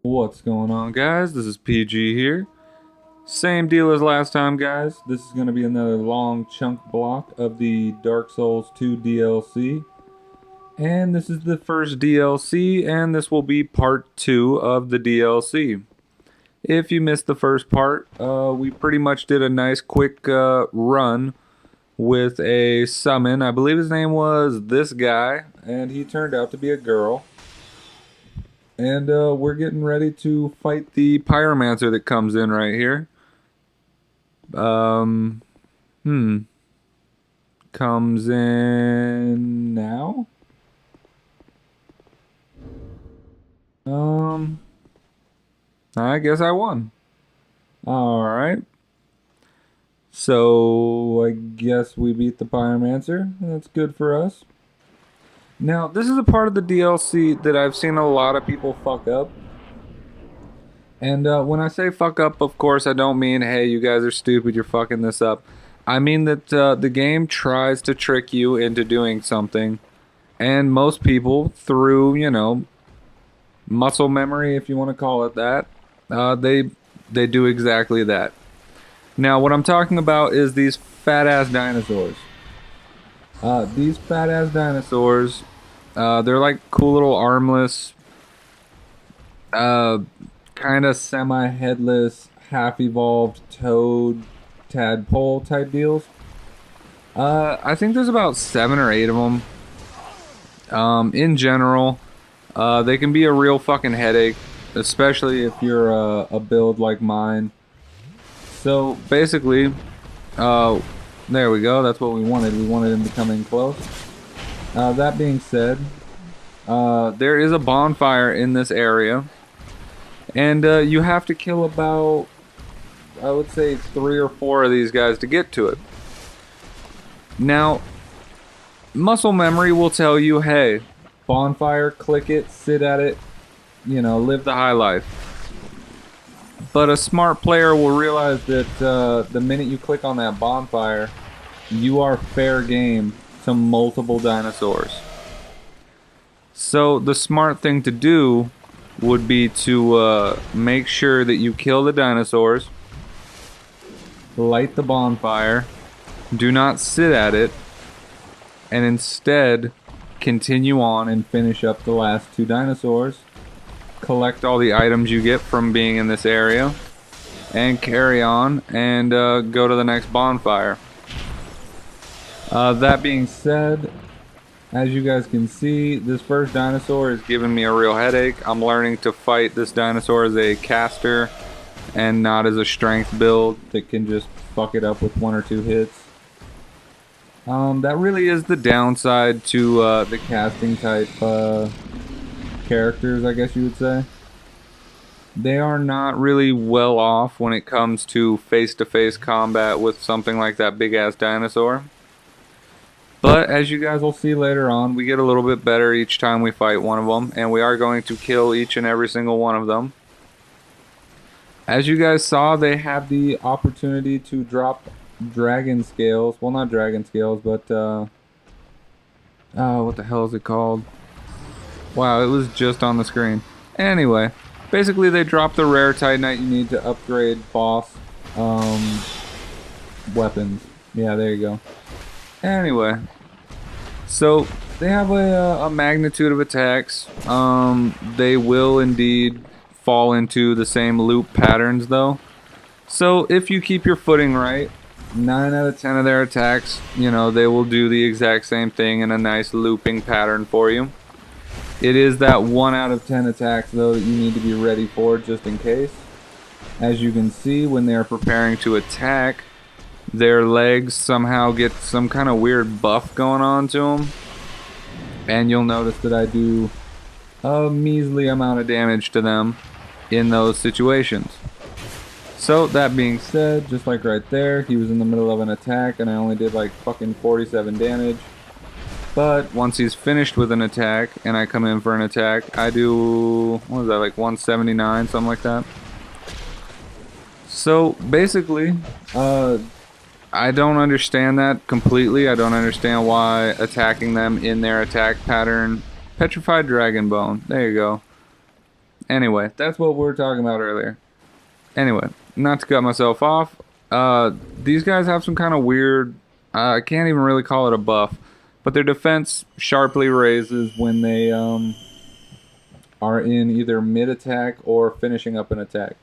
What's going on, guys? This is PG here. Same deal as last time, guys. This is going to be another long chunk block of the Dark Souls 2 DLC. And this is the first DLC, and this will be part 2 of the DLC. If you missed the first part, we pretty much did a nice quick run with a summon. I believe his name was this guy, and he turned out to be a girl. And we're getting ready to fight the pyromancer that comes in right here. Comes in now? I guess I won. Alright. So, I guess we beat the pyromancer. That's good for us. Now, this is a part of the DLC that I've seen a lot of people fuck up. And when I say fuck up, of course, I don't mean, hey, you guys are stupid, you're fucking this up. I mean that the game tries to trick you into doing something. And most people, through, you know, muscle memory, if you want to call it that, they do exactly that. Now, what I'm talking about is these fat-ass dinosaurs. These fat-ass dinosaurs, they're like cool little armless, kind of semi-headless, half-evolved toad tadpole type deals. I think there's about 7 or 8 of them. In general, they can be a real fucking headache, especially if you're a build like mine. So basically, there we go, that's what we wanted. We wanted him to come in close. That being said, there is a bonfire in this area. And you have to kill about, I would say, 3 or 4 of these guys to get to it. Now, muscle memory will tell you, hey, bonfire, click it, sit at it, you know, live the high life. But a smart player will realize that the minute you click on that bonfire, you are fair game to multiple dinosaurs. So the smart thing to do would be to make sure that you kill the dinosaurs, light the bonfire, do not sit at it, and instead continue on and finish up the last 2 dinosaurs. Collect all the items you get from being in this area and carry on and go to the next bonfire. That being said, as you guys can see, this first dinosaur is giving me a real headache. I'm learning to fight this dinosaur as a caster and not as a strength build that can just fuck it up with 1 or 2 hits. That really is the downside to the casting type characters, I guess you would say. They are not really well off when it comes to face-to-face combat with something like that big-ass dinosaur. But as you guys will see later on, we get a little bit better each time we fight one of them, and we are going to kill each and every single one of them. As you guys saw, they have the opportunity to drop dragon scales. Well, not dragon scales, but what the hell is it called? Wow, it was just on the screen. Anyway, basically they drop the rare titanite you need to upgrade boss weapons. Yeah, there you go. Anyway, so they have a magnitude of attacks. They will indeed fall into the same loop patterns though. So if you keep your footing right, 9 out of 10 of their attacks, you know, they will do the exact same thing in a nice looping pattern for you. It is that 1 out of 10 attacks though that you need to be ready for just in case. As you can see, when they are preparing to attack, their legs somehow get some kind of weird buff going on to them. And you'll notice that I do a measly amount of damage to them in those situations. So that being said, just like right there, he was in the middle of an attack and I only did like fucking 47 damage. But once he's finished with an attack and I come in for an attack, I do, what was that, like 179, something like that. So basically, I don't understand that completely. I don't understand why attacking them in their attack pattern. Petrified Dragon Bone, there you go. Anyway, that's what we were talking about earlier. Anyway, not to cut myself off, these guys have some kind of weird, I can't even really call it a buff, but their defense sharply raises when they are in either mid-attack or finishing up an attack.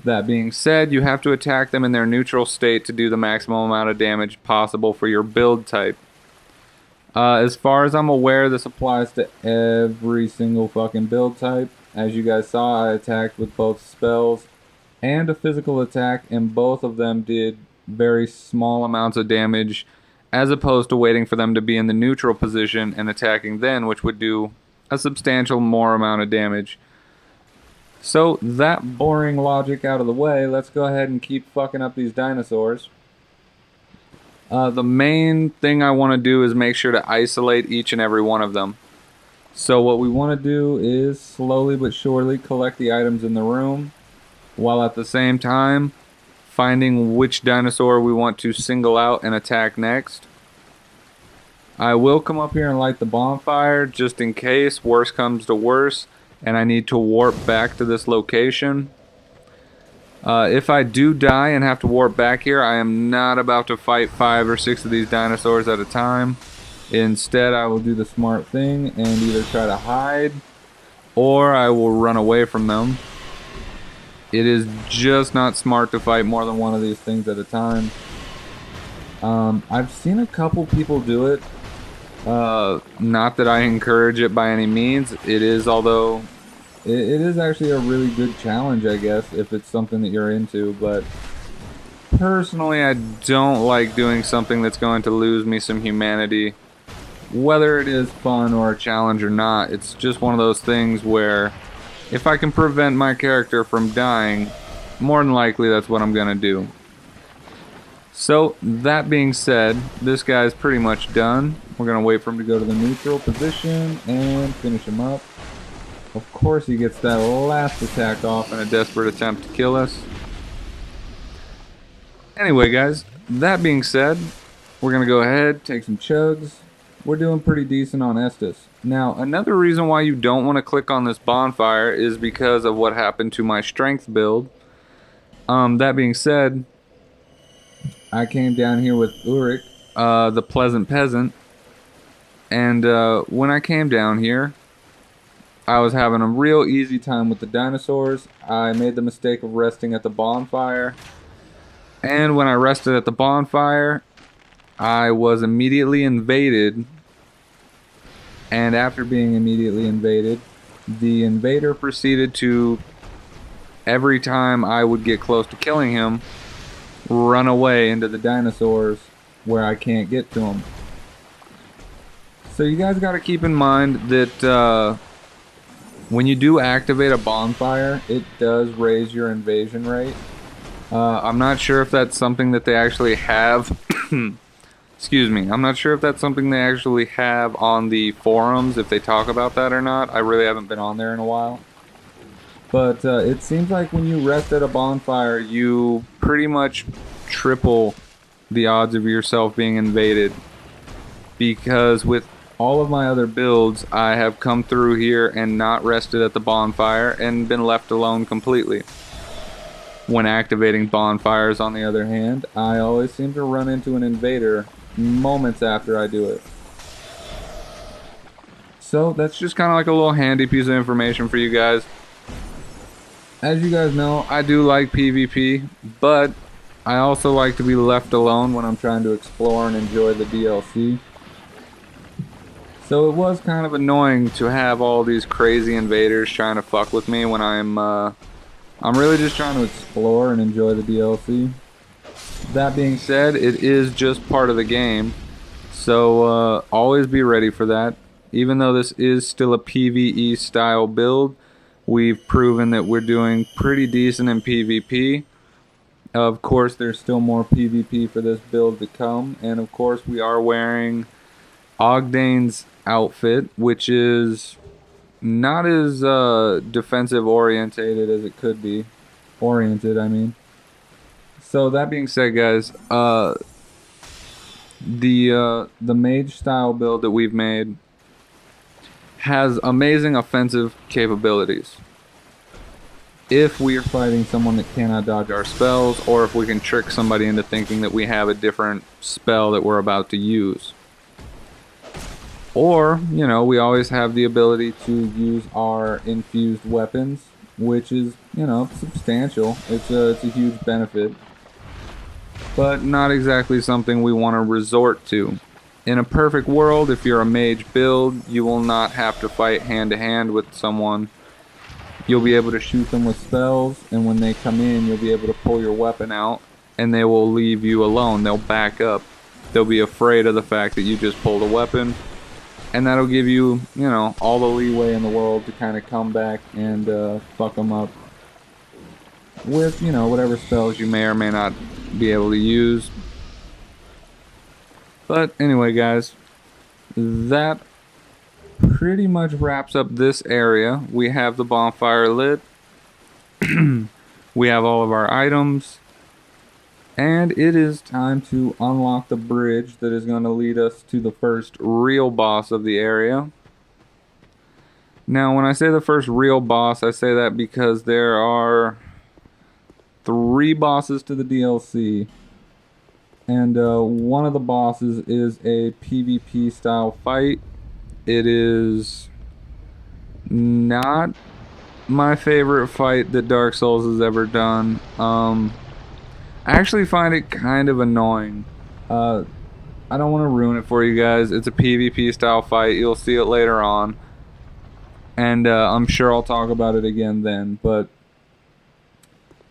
That being said, you have to attack them in their neutral state to do the maximum amount of damage possible for your build type. As far as I'm aware, this applies to every single fucking build type. As you guys saw, I attacked with both spells and a physical attack, and both of them did very small amounts of damage, as opposed to waiting for them to be in the neutral position and attacking then, which would do a substantial more amount of damage. So, that boring logic out of the way, let's go ahead and keep fucking up these dinosaurs. The main thing I want to do is make sure to isolate each and every one of them. So what we want to do is slowly but surely collect the items in the room, while at the same time finding which dinosaur we want to single out and attack next. I will come up here and light the bonfire just in case worse comes to worse and I need to warp back to this location. If I do die and have to warp back here, I am not about to fight 5 or 6 of these dinosaurs at a time. Instead, I will do the smart thing and either try to hide or I will run away from them. It is just not smart to fight more than one of these things at a time. I've seen a couple people do it. Not that I encourage it by any means. It is, although it is actually a really good challenge, I guess, if it's something that you're into. But personally, I don't like doing something that's going to lose me some humanity. Whether it is fun or a challenge or not, it's just one of those things where if I can prevent my character from dying, more than likely that's what I'm gonna do. So, that being said, this guy's pretty much done. We're gonna wait for him to go to the neutral position and finish him up. Of course he gets that last attack off in a desperate attempt to kill us. Anyway guys, that being said, we're gonna go ahead, take some chugs. We're doing pretty decent on Estus. Now, another reason why you don't want to click on this bonfire is because of what happened to my strength build. That being said, I came down here with Ulrich, the pleasant peasant, and when I came down here, I was having a real easy time with the dinosaurs. I made the mistake of resting at the bonfire, and when I rested at the bonfire, I was immediately invaded, and after being immediately invaded, the invader proceeded to, every time I would get close to killing him, run away into the dinosaurs where I can't get to them. So you guys got to keep in mind that when you do activate a bonfire, it does raise your invasion rate. I'm not sure if that's something that they actually have. Excuse me. I'm not sure if that's something they actually have on the forums, if they talk about that or not. I really haven't been on there in a while. But it seems like when you rest at a bonfire, you pretty much triple the odds of yourself being invaded. Because with all of my other builds, I have come through here and not rested at the bonfire and been left alone completely. When activating bonfires, on the other hand, I always seem to run into an invader moments after I do it. So that's just kind of like a little handy piece of information for you guys. As you guys know, I do like PvP, but I also like to be left alone when I'm trying to explore and enjoy the DLC. So it was kind of annoying to have all these crazy invaders trying to fuck with me when I'm really just trying to explore and enjoy the DLC. That being said, it is just part of the game, so always be ready for that. Even though this is still a PvE style build, we've proven that we're doing pretty decent in PvP. Of course, there's still more PvP for this build to come, and of course we are wearing Ogdane's outfit, which is not as defensive orientated as it could be. Oriented, I mean. So that being said, guys, the mage style build that we've made has amazing offensive capabilities. if we are fighting someone that cannot dodge our spells, or if we can trick somebody into thinking that we have a different spell that we're about to use. Or, you know, we always have the ability to use our infused weapons, which is, you know, substantial. It's a huge benefit, but not exactly something we want to resort to. In a perfect world, if you're a mage build, you will not have to fight hand to hand with someone. You'll be able to shoot them with spells, and when they come in, you'll be able to pull your weapon out, and they will leave you alone. They'll back up. They'll be afraid of the fact that you just pulled a weapon, and that'll give you, you know, all the leeway in the world to kind of come back and fuck them up with, you know, whatever spells you may or may not be able to use. But anyway, guys, that pretty much wraps up this area. We have the bonfire lit. We have all of our items. And it is time to unlock the bridge that is going to lead us to the first real boss of the area. Now, when I say the first real boss, I say that because there are 3 bosses to the DLC. And one of the bosses is a PvP style fight. It is not my favorite fight that Dark Souls has ever done. I actually find it kind of annoying. I don't want to ruin it for you guys. It's a PvP style fight. You'll see it later on. And I'm sure I'll talk about it again then. But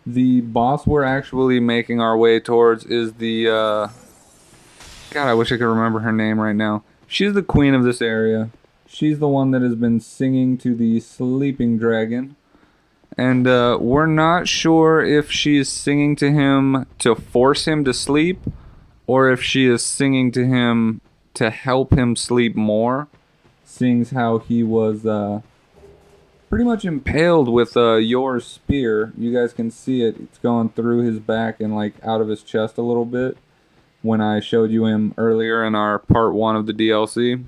the boss we're actually making our way towards is the... God, I wish I could remember her name right now. She's the queen of this area. She's the one that has been singing to the sleeping dragon. And we're not sure if she is singing to him to force him to sleep, or if she is singing to him to help him sleep more, seeing how he was pretty much impaled with your spear. You guys can see it. It's going through his back and like out of his chest a little bit when I showed you him earlier in our part 1 of the DLC.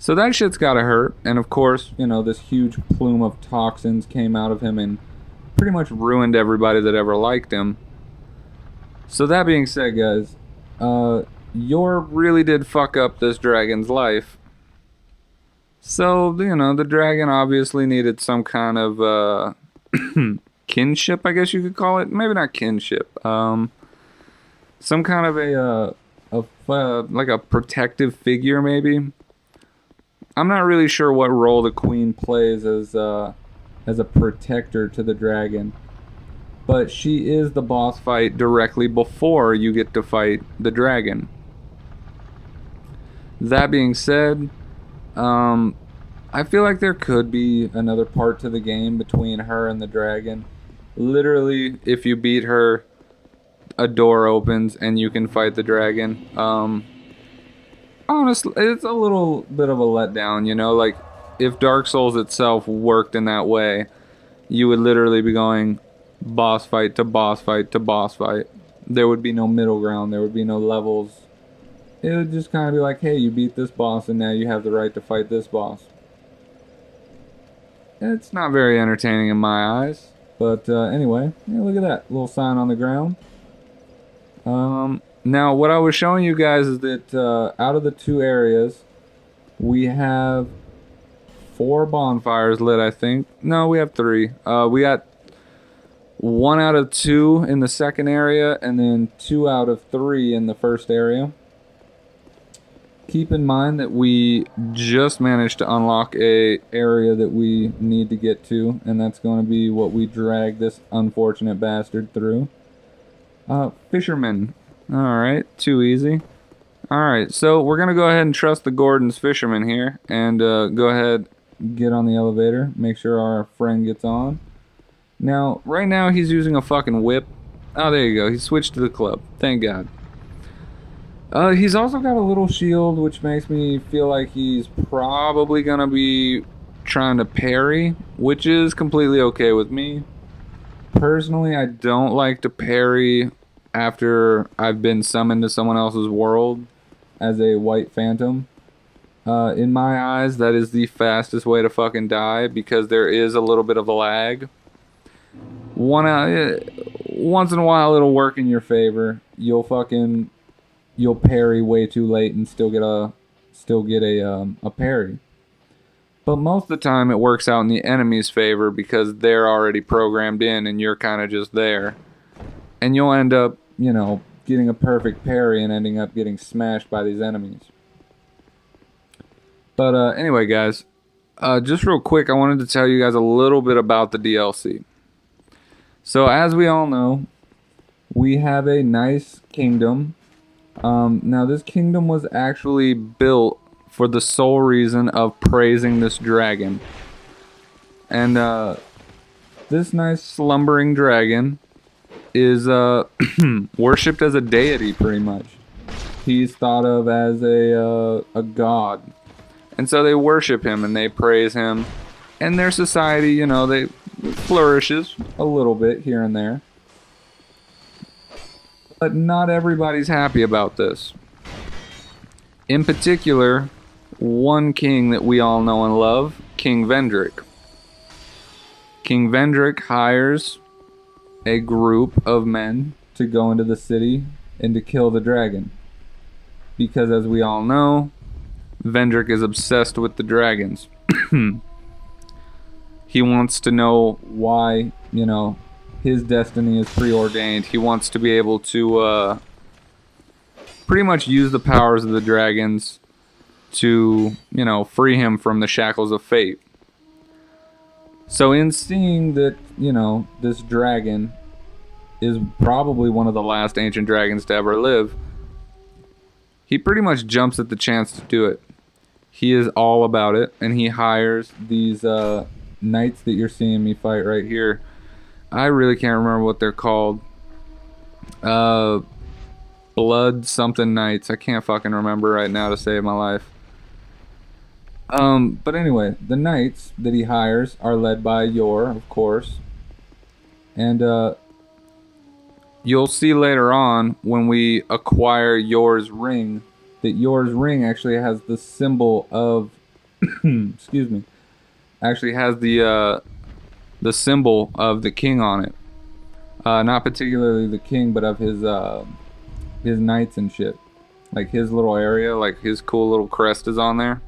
So that shit's gotta hurt, and of course, you know, this huge plume of toxins came out of him and pretty much ruined everybody that ever liked him. So that being said, guys, Yor really did fuck up this dragon's life. So, you know, the dragon obviously needed some kind of kinship, I guess you could call it. Maybe not kinship. Some kind of like a protective figure, maybe. I'm not really sure what role the queen plays as a protector to the dragon, but she is the boss fight directly before you get to fight the dragon. That being said, I feel like there could be another part to the game between her and the dragon. Literally, if you beat her, a door opens and you can fight the dragon. Honestly, it's a little bit of a letdown, you know? Like, if Dark Souls itself worked in that way, you would literally be going boss fight to boss fight to boss fight. There would be no middle ground. There would be no levels. It would just kind of be like, hey, you beat this boss and now you have the right to fight this boss. It's not very entertaining in my eyes. But anyway, yeah, look at that little sign on the ground. Now, what I was showing you guys is that out of the 2 areas, we have 4 bonfires lit, I think. No, we have 3. We got 1 out of 2 in the second area, and then 2 out of 3 in the first area. Keep in mind that we just managed to unlock a area that we need to get to, and that's going to be what we drag this unfortunate bastard through. Fisherman. Alright, too easy. Alright, so we're going to go ahead and trust the Gordon's fisherman here, and go ahead, get on the elevator, make sure our friend gets on. Now, right now he's using a fucking whip. Oh, there you go, he switched to the club. Thank God. He's also got a little shield, which makes me feel like he's probably going to be trying to parry, which is completely okay with me. Personally, I don't like to parry after I've been summoned to someone else's world as a white phantom. In my eyes, that is the fastest way to fucking die because there is a little bit of a lag. Once in a while, it'll work in your favor. You'll parry way too late and still get a parry. But most of the time, it works out in the enemy's favor because they're already programmed in and you're kind of just there. And you'll end up, getting a perfect parry and ending up getting smashed by these enemies. But anyway, guys, just real quick, I wanted to tell you guys a little bit about the DLC. So as we all know, we have a nice kingdom. Now this kingdom was actually built for the sole reason of praising this dragon. And this nice slumbering dragon is worshipped as a deity, pretty much. He's thought of as a god. And so they worship him and they praise him. And their society, they flourishes a little bit here and there. But not everybody's happy about this. In particular, one king that we all know and love, King Vendrick. King Vendrick hires a group of men to go into the city and to kill the dragon. Because as we all know, Vendrick is obsessed with the dragons. He wants to know why, his destiny is preordained. He wants to be able to pretty much use the powers of the dragons to, free him from the shackles of fate. So in seeing that, this dragon is probably one of the last ancient dragons to ever live, he pretty much jumps at the chance to do it. He is all about it, and he hires these knights that you're seeing me fight right here. I really can't remember what they're called. Blood something knights. I can't fucking remember right now to save my life. But anyway, the knights that he hires are led by Yor, of course. And you'll see later on when we acquire Yor's ring that Yor's ring actually has the symbol of excuse me. Actually has the symbol of the king on it. Not particularly the king, but of his knights and shit. Like his little area, like his cool little crest is on there.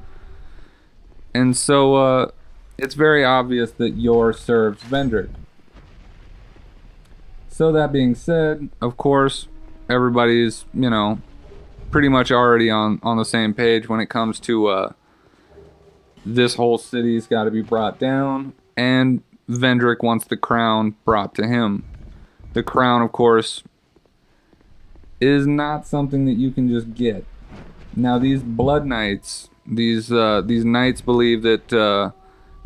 And so it's very obvious that Yor serves Vendrick. So that being said, of course, everybody's, pretty much already on the same page when it comes to this whole city's got to be brought down, and Vendrick wants the crown brought to him. The crown, of course, is not something that you can just get. Now, these blood knights, these knights believe that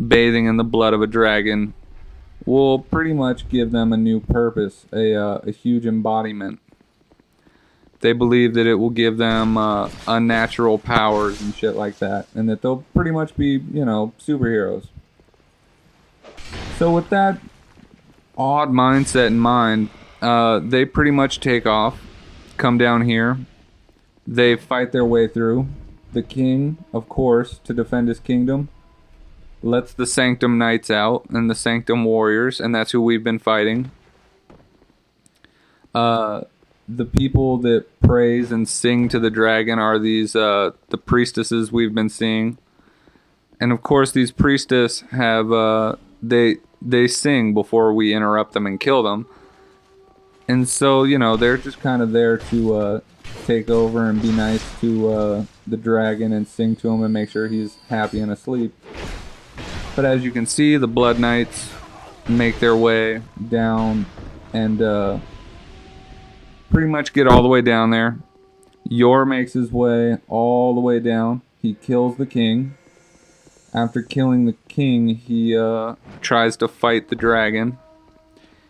bathing in the blood of a dragon will pretty much give them a new purpose, a huge embodiment. They believe that it will give them unnatural powers and shit like that, and that they'll pretty much be, superheroes. So with that odd mindset in mind, they pretty much take off, come down here, they fight their way through. The king, of course, to defend his kingdom, lets the Sanctum Knights out and the Sanctum Warriors, and that's who we've been fighting. The people that praise and sing to the dragon are these the priestesses we've been seeing. And of course these priestesses have they sing before we interrupt them and kill them. And so, they're just kind of there to take over and be nice to the dragon and sing to him and make sure he's happy and asleep. But as you can see, the Blood Knights make their way down and pretty much get all the way down there. Yor makes his way all the way down. He kills the king. After killing the king, he tries to fight the dragon.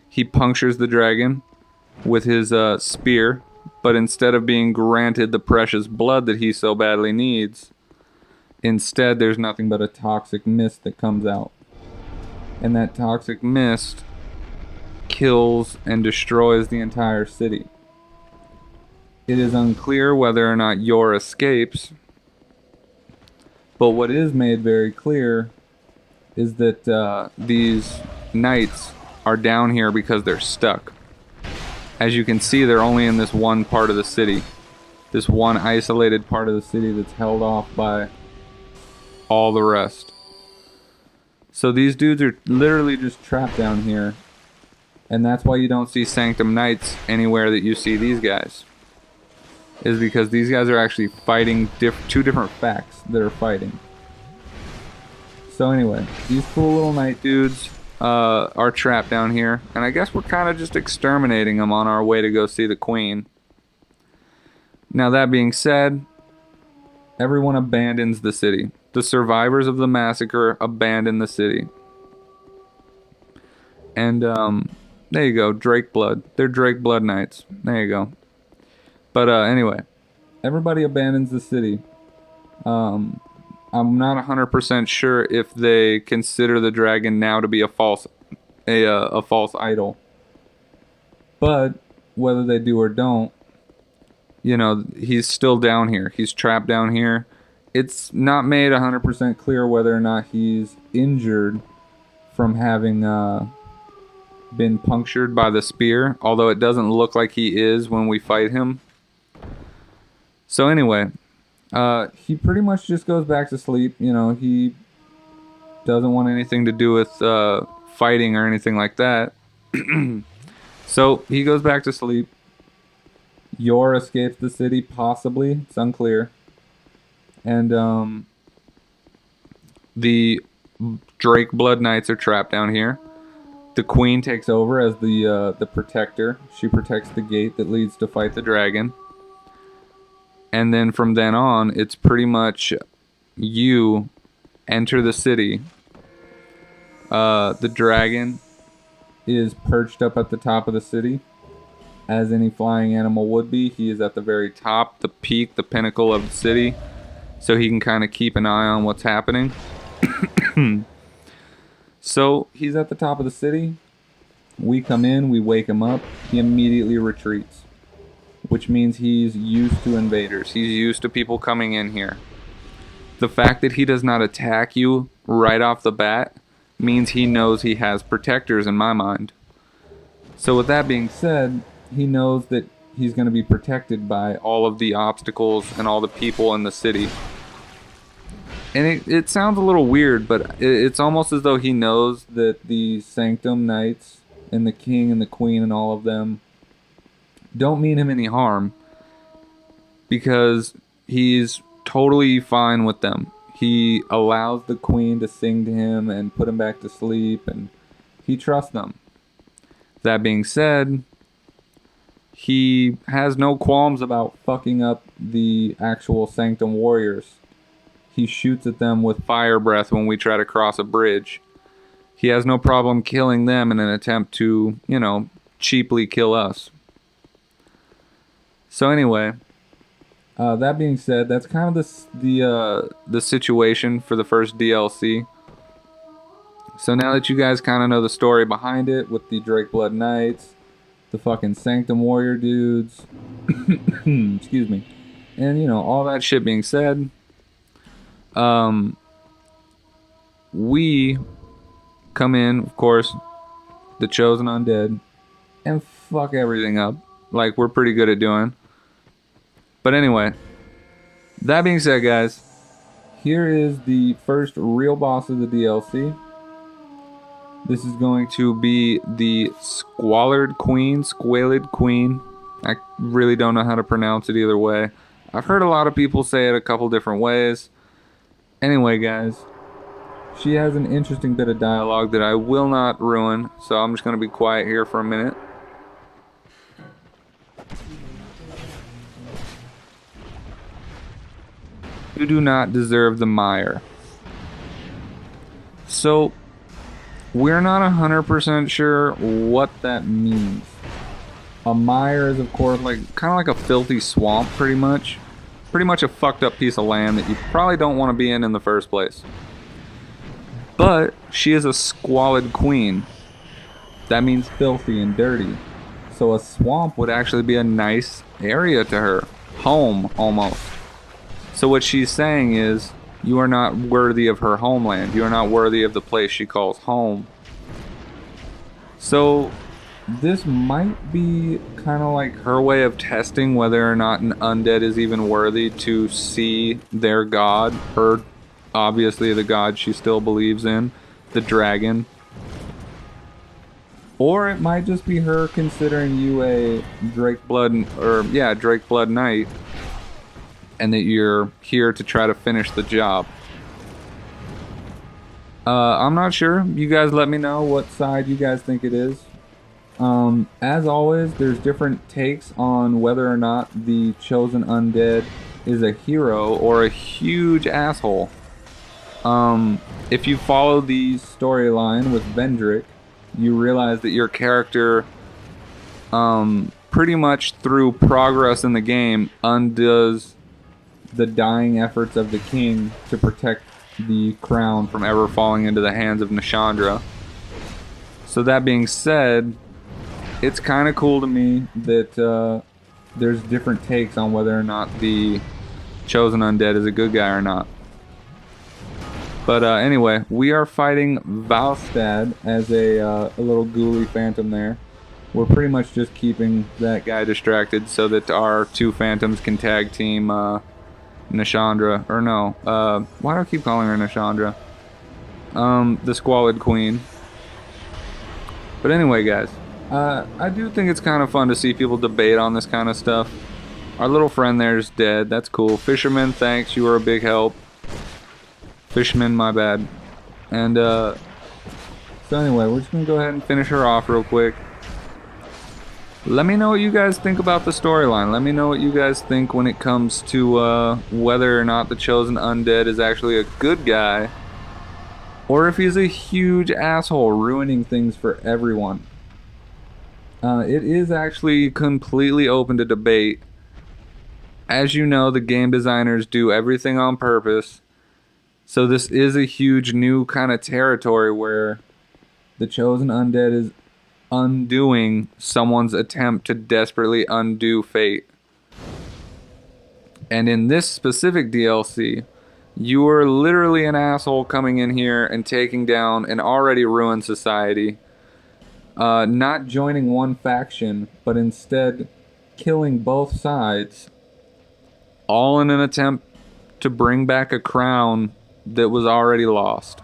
He punctures the dragon with his spear, but instead of being granted the precious blood that he so badly needs, instead there's nothing but a toxic mist that comes out. And that toxic mist kills and destroys the entire city. It is unclear whether or not Yor escapes, But what is made very clear is that these knights are down here because they're stuck. As you can see, they're only in this one part of the city. This one isolated part of the city that's held off by all the rest. So these dudes are literally just trapped down here. And that's why you don't see Sanctum Knights anywhere that you see these guys. Is because these guys are actually fighting two different facts that are fighting. So anyway, these cool little knight dudes are trapped down here. And I guess we're kind of just exterminating them on our way to go see the queen. Now that being said, everyone abandons the city. The survivors of the massacre abandon the city. And there you go, Drake Blood. They're Drake Blood Knights. There you go. But anyway, everybody abandons the city. I'm not 100% sure if they consider the dragon now to be a false idol. But whether they do or don't, you know, he's still down here. He's trapped down here. It's not made 100% clear whether or not he's injured from having been punctured by the spear, although it doesn't look like he is when we fight him. So anyway, he pretty much just goes back to sleep. You know, he doesn't want anything to do with fighting or anything like that. So he goes back to sleep. Yor escapes the city, possibly. It's unclear. And the Drake Blood Knights are trapped down here. The queen takes over as the protector. She protects the gate that leads to fight the dragon. And then from then on, it's pretty much you enter the city. The dragon is perched up at the top of the city, as any flying animal would be. He is at the very top, the peak, the pinnacle of the city, so he can kind of keep an eye on what's happening. So he's at the top of the city. We come in, we wake him up. He immediately retreats, which means he's used to invaders. He's used to people coming in here. The fact that he does not attack you right off the bat means he knows he has protectors in my mind. So with that being said, he knows that he's going to be protected by all of the obstacles and all the people in the city. And it sounds a little weird, but it's almost as though he knows that the Sanctum Knights and the King and the Queen and all of them don't mean him any harm, because he's totally fine with them. He allows the Queen to sing to him and put him back to sleep, and he trusts them. That being said, he has no qualms about fucking up the actual Sanctum warriors. He shoots at them with fire breath when we try to cross a bridge. He has no problem killing them in an attempt to, you know, cheaply kill us. So anyway, that being said, that's kind of the situation for the first DLC. So now that you guys kind of know the story behind it with the Drake Blood Knights, the fucking Sanctum Warrior dudes, excuse me, and you know, all that shit being said, we come in, of course, the Chosen Undead, and fuck everything up, like we're pretty good at doing. But anyway, that being said, guys, here is the first real boss of the DLC. This is going to be the Squalid Queen. I really don't know how to pronounce it either way. I've heard a lot of people say it a couple different ways. Anyway, guys, she has an interesting bit of dialogue that I will not ruin, so I'm just going to be quiet here for a minute. You do not deserve the mire. So, we're not 100% sure what that means. A mire is, of course, like kind of like a filthy swamp, pretty much. Pretty much a fucked up piece of land that you probably don't want to be in the first place. But she is a squalid queen. That means filthy and dirty. So a swamp would actually be a nice area to her. Home, almost. So what she's saying is, You are not worthy of her homeland. You are not worthy of the place she calls home. So this might be kind of like her way of testing whether or not an undead is even worthy to see their god. Her, obviously the god she still believes in, the dragon. Or it might just be her considering you a Drakeblood Knight, and that you're here to try to finish the job. I'm not sure. You guys let me know what side you guys think it is. As always, there's different takes on whether or not the chosen undead is a hero or a huge asshole. If you follow the storyline with Vendrick, you realize that your character, pretty much through progress in the game, undoes the dying efforts of the king to protect the crown from ever falling into the hands of Nishandra. So that being said, it's kind of cool to me that there's different takes on whether or not the chosen undead is a good guy or not. But anyway, we are fighting Valstad as a little ghouly phantom there. We're pretty much just keeping that guy distracted so that our two phantoms can tag team Nishandra. Or no, why do I keep calling her Nishandra? The Squalid Queen. But anyway, guys, I do think it's kind of fun to see people debate on this kind of stuff. Our little friend there is dead. That's cool. Fisherman, thanks. You were a big help. Fishman, my bad. And so anyway, we're just gonna go ahead and finish her off real quick. Let me know what you guys think about the storyline. Let me know what you guys think when it comes to whether or not the chosen undead is actually a good guy, or if he's a huge asshole ruining things for everyone. It is actually completely open to debate. As you know, the game designers do everything on purpose. So this is a huge new kind of territory where the chosen undead is undoing someone's attempt to desperately undo fate. And in this specific DLC, you are literally an asshole coming in here and taking down an already ruined society. Not joining one faction, but instead killing both sides. All in an attempt to bring back a crown that was already lost.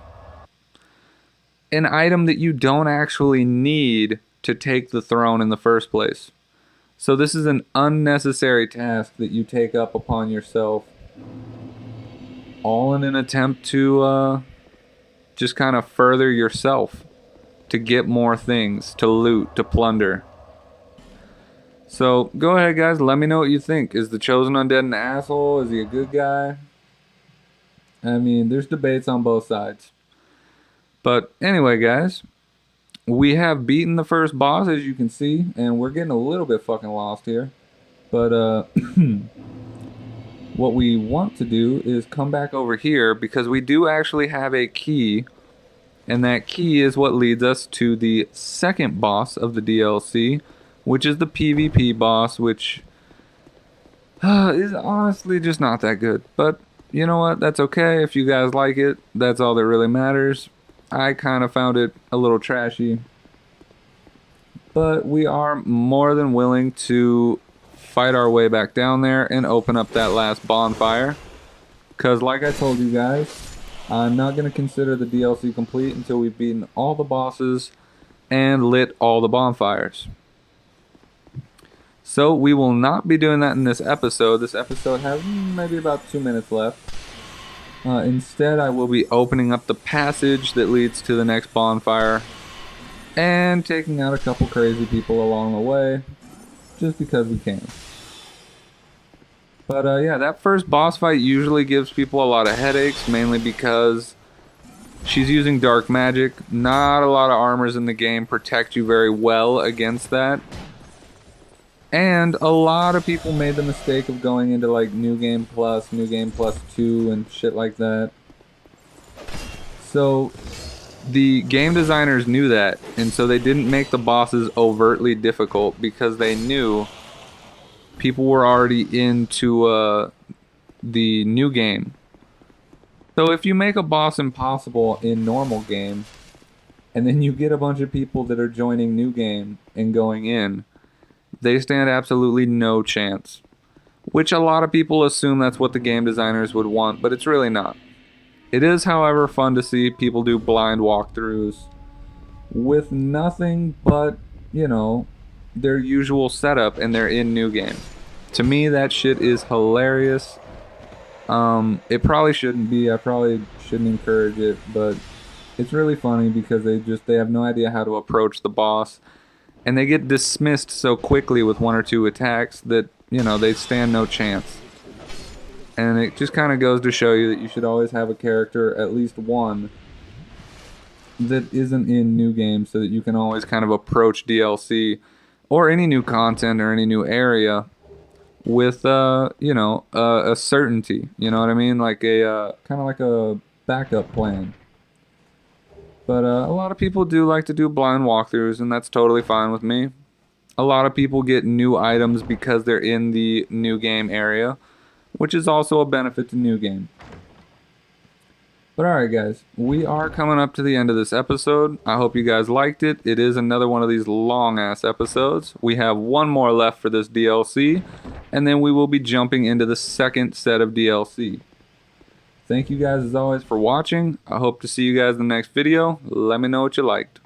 An item that you don't actually need to take the throne in the first place. So this is an unnecessary task that you take up upon yourself, all in an attempt to just kind of further yourself, to get more things, to loot, to plunder. So go ahead, guys, let me know what you think. Is the chosen undead an asshole? Is he a good guy? I mean, there's debates on both sides. But anyway, guys, we have beaten the first boss, as you can see, and we're getting a little bit fucking lost here. But what we want to do is come back over here, because we do actually have a key, and that key is what leads us to the second boss of the DLC, which is the PvP boss, which is honestly just not that good. But you know what? That's okay. If you guys like it, that's all that really matters. I kind of found it a little trashy. But we are more than willing to fight our way back down there and open up that last bonfire. Because like I told you guys, I'm not going to consider the DLC complete until we've beaten all the bosses and lit all the bonfires. So we will not be doing that in this episode. This episode has maybe about 2 minutes left. Instead, I will be opening up the passage that leads to the next bonfire and taking out a couple crazy people along the way, just because we can. But yeah, that first boss fight usually gives people a lot of headaches, mainly because she's using dark magic. Not a lot of armors in the game protect you very well against that. And a lot of people made the mistake of going into like New Game Plus 2, and shit like that. So the game designers knew that, and so they didn't make the bosses overtly difficult, because they knew people were already into the new game. So if you make a boss impossible in normal game, and then you get a bunch of people that are joining new game and going in, they stand absolutely no chance. Which a lot of people assume that's what the game designers would want, but it's really not. It is, however, fun to see people do blind walkthroughs with nothing but, you know, their usual setup, and they're in new game. To me, that shit is hilarious. It probably shouldn't be. I probably shouldn't encourage it, but it's really funny because they have no idea how to approach the boss, and they get dismissed so quickly with one or two attacks that, you know, they stand no chance. And it just kind of goes to show you that you should always have a character, at least one, that isn't in new games, so that you can always kind of approach DLC or any new content or any new area with you know, a certainty. You know what I mean? Like a kind of like a backup plan. But a lot of people do like to do blind walkthroughs, and that's totally fine with me. A lot of people get new items because they're in the new game area, which is also a benefit to new game. But alright guys, we are coming up to the end of this episode. I hope you guys liked it. It is another one of these long ass episodes. We have one more left for this DLC, and then we will be jumping into the second set of DLC. Thank you guys as always for watching. I hope to see you guys in the next video. Let me know what you liked.